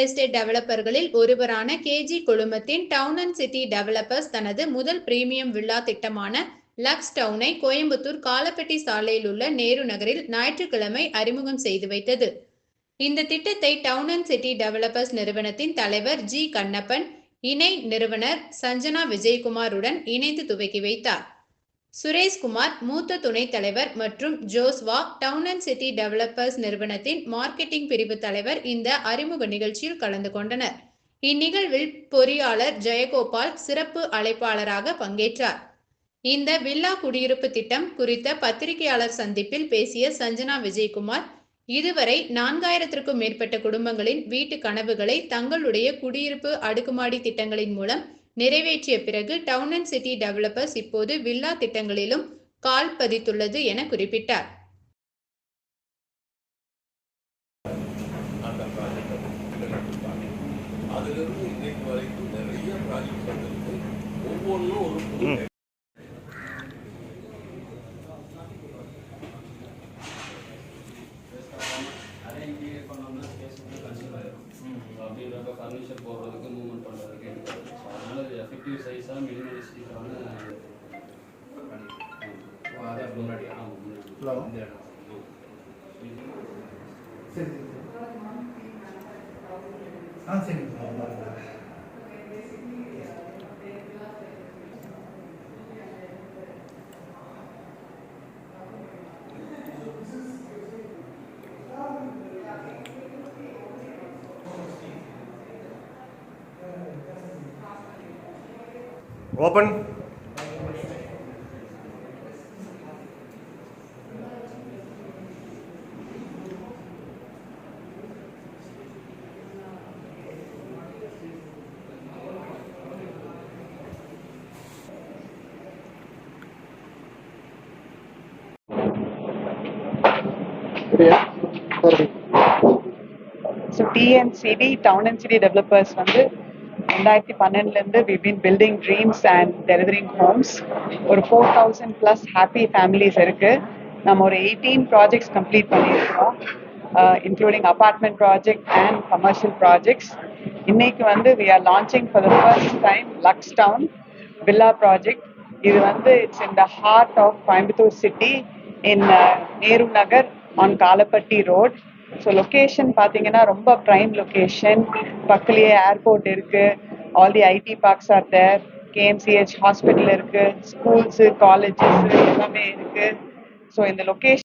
Estate டெவலப்பர்களில் ஒருவரான KG குழுமத்தின் down and city developers தனது முதல் பிரீமியம் வில்லா திட்டமான லக்ஸ் டவுனை கோயம்புத்தூர் காலப்பட்டி சாலையில் உள்ள நேரு நகரில் ஞாயிற்றுக்கிழமை அறிமுகம் செய்து வைத்தது. இந்த திட்டத்தை டவுன் அண்ட் சிட்டி டெவலப்பர்ஸ் நிறுவனத்தின் தலைவர் ஜி கண்ணப்பன், இணை நிறுவனர் சஞ்சனா விஜயகுமாருடன் இணைந்து துவக்கி வைத்தார். சுரேஷ்குமார், மூத்த துணைத் தலைவர், மற்றும் Joshua, town and city developers நிறுவனத்தின் மார்க்கெட்டிங் பிரிவு தலைவர் இந்த அறிமுக நிகழ்ச்சியில் கலந்து கொண்டனர். இந்நிகழ்வில் பொறியாளர் ஜெயகோபால் சிறப்பு அழைப்பாளராக பங்கேற்றார். இந்த வில்லா குடியிருப்பு திட்டம் குறித்த பத்திரிகையாளர் சந்திப்பில் பேசிய சஞ்சனா விஜயகுமார், இதுவரை 4000க்கும் மேற்பட்ட குடும்பங்களின் வீட்டு கனவுகளை தங்களுடைய குடியிருப்பு அடுக்குமாடி திட்டங்களின் மூலம் நிறைவேற்றிய பிறகு டவுன் அண்ட் சிட்டி டெவலப்பர்ஸ் இப்போது வில்லா திட்டங்களிலும் கால் பதித்துள்ளது என குறிப்பிட்டார். ஃபர்னிச்சர் போடுறதுக்கு மூவ்மெண்ட் பண்ணுறதுக்கு எடுக்கிறது. ஸோ அதனால் இது எஃபெக்டிவ் சைஸாக மினிமலிஸ்டிக்கான அதே முன்னாடி இந்த இடம் சரி Open. So TNCD, Town and City Developers வந்து 2012 we've been building dreams and delivering homes. ஒரு 4000 plus happy families இருக்கு. நம்ம ஒரு 18 projects complete பண்ணியிருக்கோம், including apartment project and commercial projects. இன்னைக்கு வந்து we are launching for the first time Lux Town Villa project. இது வந்து it's in the heart of Coimbatore city in Nehru Nagar on Kalapatti road. So location பார்த்தீங்கன்னா ரொம்ப prime location, பக்கத்துலேயே airport இருக்கு, all the IT parks are there, KMCH hospital இருக்கு, schools colleges எல்லாமே இருக்கு. So இந்த லொக்கேஷன்